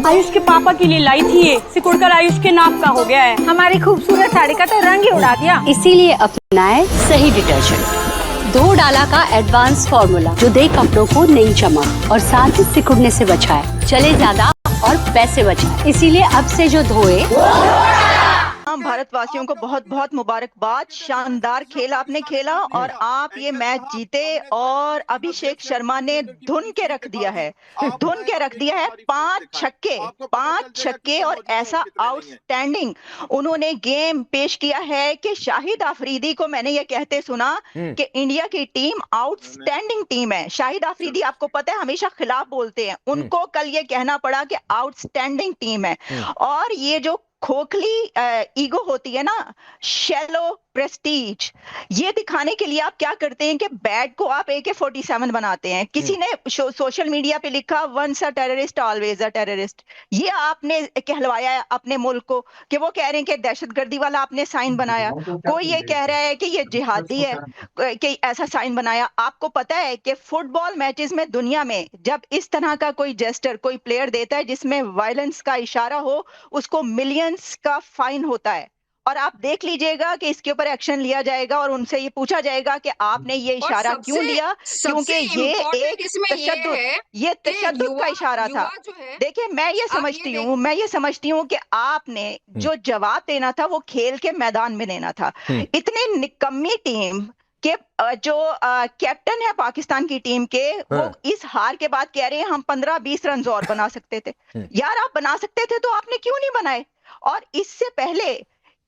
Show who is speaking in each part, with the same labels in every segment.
Speaker 1: आयुष के पापा के लिए लाई थी ये, सिकुड़कर आयुष के नाक का हो गया है।
Speaker 2: हमारी खूबसूरत साड़ी का तो रंग ही उड़ा दिया।
Speaker 3: इसीलिए अपनाए सही डिटर्जेंट, 2 डाला का एडवांस फॉर्मूला जो दे कपड़ों को नई चमक और साथ ही सिकुड़ने से बचाए, चले ज्यादा और पैसे बचाए। इसीलिए अब से जो धोए
Speaker 4: तमाम भारतवासियों को बहुत बहुत मुबारकबाद। शानदार खेल आपने खेला और आप ये मैच जीते और अभिषेक शर्मा ने धुन के रख दिया है, धुन के रख दिया है। 5 छक्के और ऐसा आउटस्टैंडिंग उन्होंने गेम पेश किया है कि शाहिद आफरीदी को मैंने ये कहते सुना कि इंडिया की टीम आउटस्टैंडिंग टीम है। शाहिद आफरीदी आपको पता है हमेशा खिलाफ बोलते हैं, उनको कल ये कहना पड़ा कि आउटस्टैंडिंग टीम है। और ये जो खोखली ईगो होती है ना, शैलो प्रेस्टीज, ये दिखाने के लिए आप क्या करते हैं कि बैट को आप AK-47 बनाते हैं। किसी ने सोशल मीडिया पे लिखा once a terrorist always a terrorist. ये आपने कहलवाया है अपने मुल्क को कि वो कह रहे हैं कि दहशतगर्दी वाला आपने साइन बनाया। कोई ये कह रहा है कि ये जिहादी है कि ऐसा साइन बनाया। आपको पता है कि फुटबॉल मैचेस में दुनिया में जब इस तरह का कोई जेस्टर कोई प्लेयर देता है जिसमें वायलेंस का इशारा हो, उसको मिलियंस का फाइन होता है। और आप देख लीजिएगा कि इसके ऊपर एक्शन लिया जाएगा और उनसे ये पूछा जाएगा कि आपने ये इशारा क्यों लिया, क्योंकि ये एक तशद्दुद का इशारा था। देखिए मैं ये समझती हूँ कि आपने जो जवाब देना था वो खेल के मैदान में देना था। इतनी निकम्मी टीम के जो कैप्टन है पाकिस्तान की टीम के, वो इस हार के बाद कह रहे हैं हम 15-20 रन और बना सकते थे। यार आप बना सकते थे तो आपने क्यों नहीं बनाए? और इससे पहले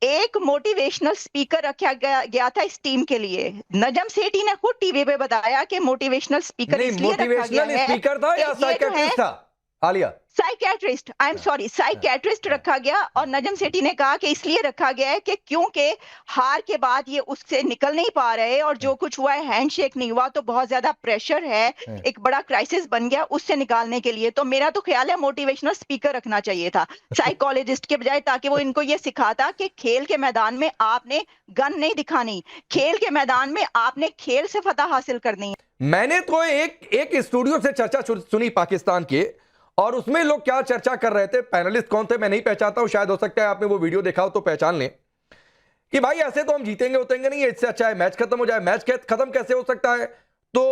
Speaker 4: एक मोटिवेशनल स्पीकर रखा गया था इस टीम के लिए। नजम सेठी ने खुद टीवी पे बताया कि मोटिवेशनल स्पीकर इसलिए रखा गया है।
Speaker 5: स्पीकर था या साइकियाट्रिस्ट था? Alia
Speaker 4: psychiatrist, I am sorry, psychiatrist रखा गया। और नजम सेठी ने कहा कि इसलिए रखा गया है कि क्योंकि हार के बाद ये उससे निकल नहीं पा रहे और जो कुछ हुआ है, हैंडशेक नहीं हुआ तो बहुत ज्यादा प्रेशर है, एक बड़ा क्राइसिस बन गया, उससे निकालने के लिए। तो मेरा तो ख्याल है मोटिवेशनल स्पीकर रखना चाहिए था साइकोलॉजिस्ट के बजाय, ताकि वो इनको ये सिखाता कि खेल के मैदान में आपने गन नहीं दिखानी, खेल के मैदान में आपने खेल से फतह हासिल करनी है।
Speaker 5: मैंने तो एक स्टूडियो से चर्चा सुनी पाकिस्तान के, और उसमें लोग क्या चर्चा कर रहे थे, पैनलिस्ट कौन थे मैं नहीं पहचानता हूं, शायद हो सकता है आपने वो वीडियो देखा हो तो पहचान लें, कि भाई ऐसे तो हम जीतेंगे उतेंगे नहीं, इससे अच्छा है मैच खत्म हो जाए। मैच खत्म कैसे हो सकता है? तो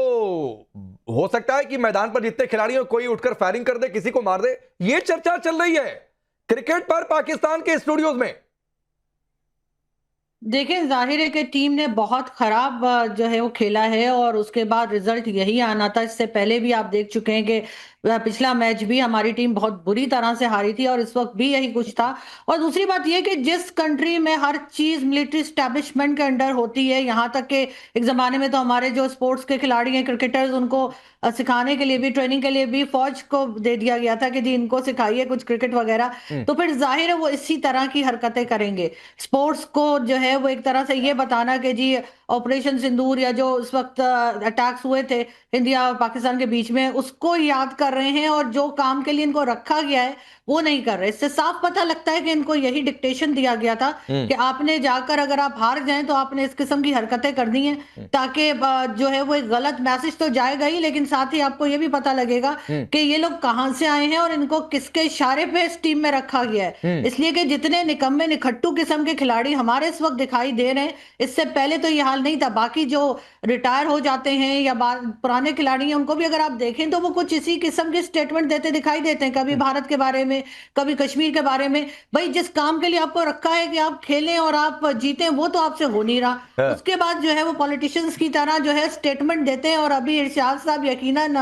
Speaker 5: हो सकता है कि मैदान पर जितने खिलाड़ी हो कोई उठकर फायरिंग कर दे, किसी को मार दे। यह चर्चा चल रही है क्रिकेट पर पाकिस्तान के स्टूडियोज में।
Speaker 6: देखिए जाहिर है कि टीम ने बहुत खराब जो है वो खेला है और उसके बाद रिजल्ट यही आना था। इससे पहले भी आप देख चुके हैं कि पिछला मैच भी हमारी टीम बहुत बुरी तरह से हारी थी और इस वक्त भी यही कुछ था। और दूसरी बात यह कि जिस कंट्री में हर चीज मिलिट्री स्टैब्लिशमेंट के अंडर होती है, यहाँ तक कि एक जमाने में तो हमारे जो स्पोर्ट्स के खिलाड़ी हैं, क्रिकेटर्स, उनको सिखाने के लिए भी, ट्रेनिंग के लिए भी फौज को दे दिया गया था कि जी इनको सिखाइए कुछ क्रिकेट वगैरह। तो फिर जाहिर है वो इसी तरह की हरकतें करेंगे। स्पोर्ट्स को जो है वो एक तरह से ये बताना कि जी ऑपरेशन सिंदूर या जो उस वक्त अटैक्स हुए थे इंडिया और पाकिस्तान के बीच में, उसको याद कर रहे हैं और जो काम के लिए इनको रखा गया है वो नहीं कर रहे। इससे साफ पता लगता है कि इनको यही डिक्टेशन दिया गया था कि आपने जाकर अगर आप हार जाएं तो आपने इस किस्म की हरकतें करनी है, ताकि जो है वो एक गलत मैसेज तो जाएगा ही, लेकिन साथ ही आपको ये भी पता लगेगा कि ये लोग कहां से आए हैं और इनको किसके इशारे पे इस टीम में रखा गया है। इसलिए कि जितने निकम्मे निखट्टू किस्म के खिलाड़ी हमारे इस वक्त दिखाई दे रहे हैं, इससे पहले तो ये हाल नहीं था। बाकी जो रिटायर हो जाते हैं या पुराने खिलाड़ी हैं, उनको भी अगर आप देखें तो वो कुछ इसी किस्म के स्टेटमेंट देते दिखाई देते हैं, कभी भारत के बारे में, कभी कश्मीर के बारे में। भाई जिस काम के लिए आपको रखा है कि आप खेलें और आप जीतें, वो तो आपसे हो नहीं रहा। उसके बाद जो है वो पॉलिटिशियंस की तरह जो है स्टेटमेंट देते हैं। और अभी इरशाद साहब यकीनन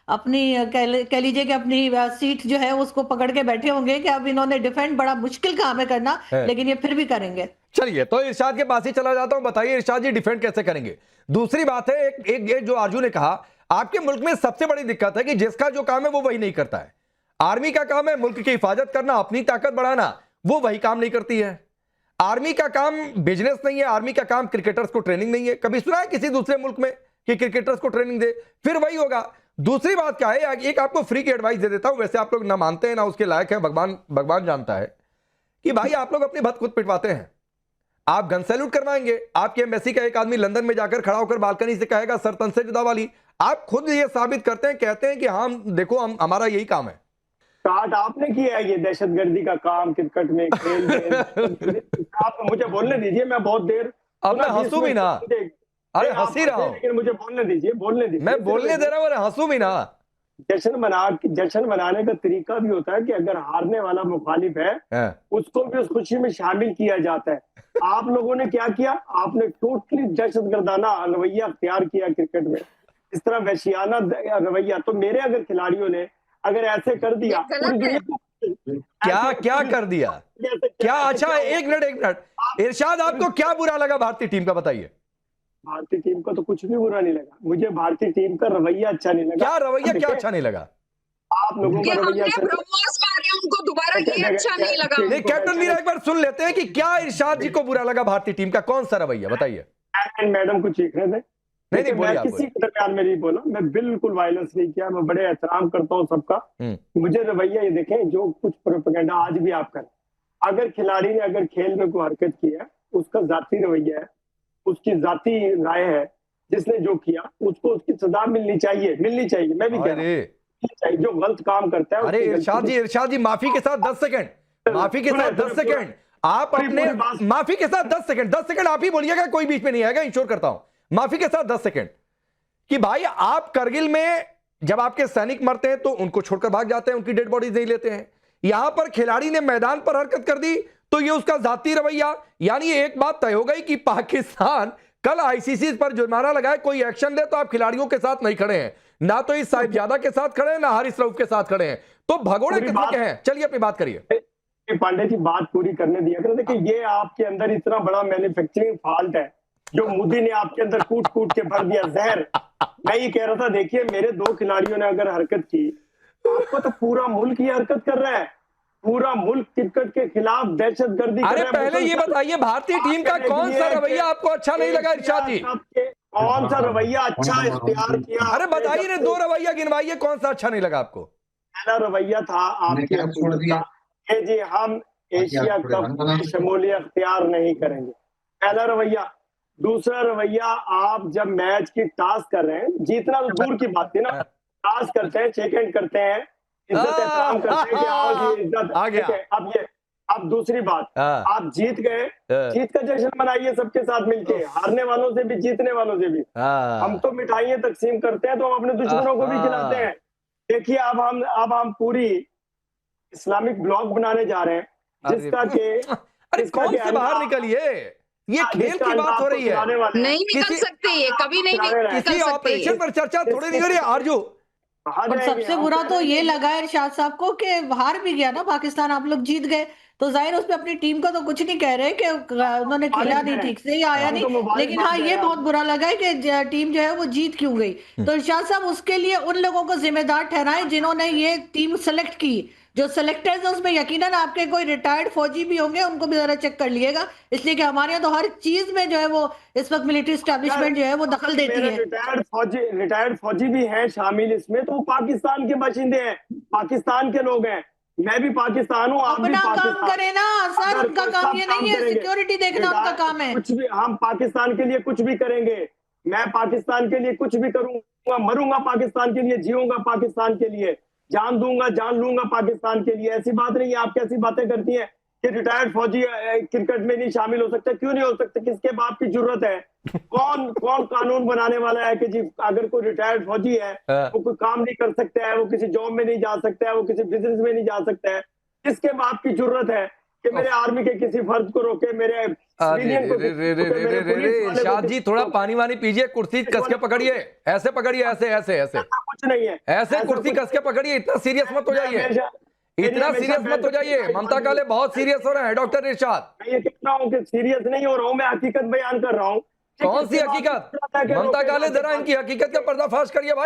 Speaker 6: अपनी कह लीजिए कि अपनी सीट जो है उसको पकड़ के बैठे होंगे कि अब इन्होंने डिफेंड, बड़ा मुश्किल काम है करना, लेकिन ये फिर भी करेंगे।
Speaker 5: चलिए तो इरशाद के पास ही चला जाता हूं, बताइए इरशाद जी डिफेंड कैसे करेंगे? दूसरी बात है, एक जो आरजू ने कहा, आपके मुल्क में सबसे बड़ी दिक्कत है कि जिसका जो काम है वो वही नहीं करता है। आर्मी का काम है मुल्क की हिफाजत करना, अपनी ताकत बढ़ाना, वो वही काम नहीं करती है। आर्मी का काम बिजनेस नहीं है, आर्मी का काम क्रिकेटर्स को ट्रेनिंग नहीं है। कभी सुना है किसी दूसरे मुल्क में कि क्रिकेटर्स को ट्रेनिंग दे? फिर वही होगा। दूसरी बात क्या है, एक आपको फ्री की एडवाइस दे देता हूं, वैसे आप लोग ना मानते हैं ना उसके लायक है, भगवान जानता है, कि भाई आप लोग अपनी भत खुद पिटवाते हैं। आप गन सैल्यूट करवाएंगे, आपके एम्बेसी का एक आदमी लंदन में जाकर खड़ा होकर बालकनी से कहेगा सर तन से जुदा वाली। आप खुद ये साबित करते हैं, कहते हैं कि हाँ देखो हमारा यही काम है।
Speaker 7: स्टार्ट आपने किया है ये दहशतगर्दी का काम क्रिकेट में खेल में। आप मुझे बोलने दीजिए, मैं बहुत देर
Speaker 5: अब मैं हंसू भी ना, अरे हंसी रहा हूँ,
Speaker 7: लेकिन मुझे बोलने दीजिए, बोलने दीजिए।
Speaker 5: मैं बोलने दे रहा हूँ, अरे हंसू भी ना।
Speaker 7: जश्न मनाने का तरीका भी होता है कि अगर हारने वाला मुखालिफ है उसको भी उस खुशी में शामिल किया जाता है। आप लोगों ने क्या किया, आपने टोटली दहशतगर्दाना रवैया अख्तियार किया क्रिकेट में, इस तरह वहशियाना रवैया। तो मेरे अगर खिलाड़ियों ने अगर ऐसे कर दिया,
Speaker 5: क्या क्या कर दिया, क्या? अच्छा एक मिनट, इरशाद आपको क्या बुरा लगा भारतीय टीम का, बताइए।
Speaker 7: भारतीय टीम का तो कुछ भी बुरा नहीं लगा मुझे, भारतीय टीम का रवैया अच्छा नहीं लगा।
Speaker 5: क्या रवैया, क्या अच्छा नहीं लगा?
Speaker 7: आप लोगों का रवैया
Speaker 2: उनको दोबारा ये अच्छा नहीं लगा।
Speaker 5: नहीं, कैप्टन मीरा एक बार सुन लेते हैं कि क्या इरशाद जी को बुरा लगा भारतीय टीम का, कौन सा रवैया, बताइए।
Speaker 7: मैडम कुछ सीख रहे थे?
Speaker 5: नहीं
Speaker 7: मैं किसी के दरमियान में नहीं बोला, मैं बिल्कुल वायलेंस नहीं किया, मैं बड़े एहतराम करता हूँ सबका। मुझे रवैया ये देखें, जो कुछ प्रोपेगेंडा आज भी आप करें, अगर खिलाड़ी ने अगर खेल में कोई हरकत की है, उसका जाती रवैया है, उसकी जाती राय है, जिसने जो किया उसको उसकी सजा मिलनी चाहिए, मैं भी कह रहा हूं, जो गलत काम करता है।
Speaker 5: अरे इरशाद जी माफी के साथ 10 सेकंड, माफी के साथ 10 सेकंड, आप अपने माफी के साथ 10 सेकंड आप ही बोलिएगा, कोई बीच में नहीं आएगा, इंश्योर करता हूं। माफी के साथ 10 सेकंड कि भाई आप करगिल में जब आपके सैनिक मरते हैं तो उनको छोड़कर भाग जाते हैं, उनकी डेड बॉडीज नहीं लेते हैं। यहां पर खिलाड़ी ने मैदान पर हरकत कर दी तो ये उसका जाती रवैया, यानी एक बात तय हो गई कि पाकिस्तान कल आईसीसी पर जुर्माना लगाए, कोई एक्शन ले तो आप खिलाड़ियों के साथ नहीं खड़े हैं, ना तो इस साहिबजादा के साथ खड़े हैं, ना हारिस रऊफ के साथ खड़े हैं, तो भगोड़े कितने के हैं? चलिए अपनी बात करिए।
Speaker 7: पांडे जी बात पूरी करने दिया करें। देखिए ये आपके अंदर इतना बड़ा मैन्युफैक्चरिंग फॉल्ट है जो मोदी ने आपके अंदर कूट कूट के भर दिया जहर। मैं ये कह रहा था, देखिए मेरे 2 खिलाड़ियों ने अगर हरकत की, आपको तो पूरा मुल्क ये हरकत कर रहा है, पूरा मुल्क क्रिकेट के खिलाफ दहशतगर्दी कर रहा है।
Speaker 5: अरे पहले ये बताइए भारतीय टीम का कौन सा रवैया आपको अच्छा नहीं लगा इरशाद जी?
Speaker 7: कौन सा रवैया अच्छा इख्तियार किया?
Speaker 5: अरे बताइए ना, 2 रवैया गिनवाइए, कौन सा अच्छा नहीं लगा आपको?
Speaker 7: पहला रवैया था आपके जी, हम एशिया कप में शमूलियत अख्तियार नहीं करेंगे, पहला रवैया। दूसरा रवैया, आप जब मैच की टास्क कर रहे हैं, जीतना तो दूर की बात थी ना, टास्क करते हैं, शेक हैंड करते हैं, इज्जत एहतराम करते हैं कि आओ जी इज्जत है। अब दूसरी बात, आप जीत गए, जीत का जश्न मनाइए सबके साथ मिलके, हारने वालों से भी जीतने वालों से भी। हम तो मिठाइयाँ तकसीम करते हैं तो हम अपने दुश्मनों को भी खिलाते हैं। देखिए अब हम पूरी इस्लामिक ब्लॉग बनाने जा रहे हैं, जिसका के
Speaker 5: अरे कौन से बाहर निकलिए, ये खेल की बात हो रही है,
Speaker 2: नहीं निकल सकते, ये कभी नहीं निकल
Speaker 5: किसी
Speaker 2: सकते।
Speaker 5: ऑपरेशन पर चर्चा थोड़ी नहीं हो रही है आरजू।
Speaker 6: और सबसे बुरा तो ये लगा इरशाद साहब को कि हार भी गया ना पाकिस्तान, आप लोग जीत गए तो जाहिर उस पे अपनी टीम को तो कुछ नहीं कह रहे कि उन्होंने खेला नहीं ठीक से, या आया नहीं, लेकिन हाँ ये बहुत बुरा लगा है कि टीम जो है वो जीत क्यों गई। तो इरशाद साहब उसके लिए उन लोगों को जिम्मेदार ठहराएं जिन्होंने ये टीम सेलेक्ट की। जो सेलेक्टर्स हैं उसमें यकीनन आपके कोई रिटायर्ड फौजी भी होंगे, उनको भी जरा चेक कर लिएगा, इसलिए कि हमारे यहाँ तो हर चीज में जो है वो इस वक्त मिलिट्री एस्टेब्लिशमेंट जो है वो दखल देती है।
Speaker 7: रिटायर्ड फौजी भी हैं शामिल इसमें, तो वो पाकिस्तान के बाशिंदे हैं, पाकिस्तान के लोग हैं, मैं भी पाकिस्तान हूँ, आप भी
Speaker 6: अपना काम करें ना सर, उनका काम ये नहीं है, सिक्योरिटी देखना उनका काम है।
Speaker 7: कुछ भी हम पाकिस्तान के लिए कुछ भी करेंगे, मैं पाकिस्तान के लिए कुछ भी करूंगा, मरूंगा पाकिस्तान के लिए, जीऊंगा पाकिस्तान के लिए, जान दूंगा जान लूंगा पाकिस्तान के लिए। ऐसी बात नहीं है, आप कैसी बातें करती हैं कि रिटायर्ड फौजी क्रिकेट में नहीं शामिल हो सकते? क्यों नहीं हो सकते? किसके बाप की जरूरत है? कौन कानून बनाने वाला है कि जी अगर कोई रिटायर्ड फौजी है वो कोई काम नहीं कर सकता है, वो किसी जॉब में नहीं जा सकता है, वो किसी बिजनेस में नहीं जा सकता है? किसके बाप की जरूरत है कि मेरे आर्मी के किसी फर्ज को रोके, मेरे
Speaker 5: इरशाद जी थोड़ा पानी वानी पीजिए, कुर्सी कस के पकड़िए, ऐसे पकड़िए, ऐसे
Speaker 7: कुछ नहीं है,
Speaker 5: ऐसे कुर्सी कस के पकड़िए, इतना सीरियस मत हो जाइए, इतना सीरियस मत हो जाइए। ममता काले बहुत सीरियस हो रहे हैं डॉक्टर इरशाद।
Speaker 7: मैं ये कह रहा हूँ कि सीरियस नहीं हो रहा हूँ, मैं हकीकत बयान कर रहा हूँ।
Speaker 5: कौन सी हकीकत? ममता काले जरा इनकी हकीकत का पर्दाफाश करिए भाई।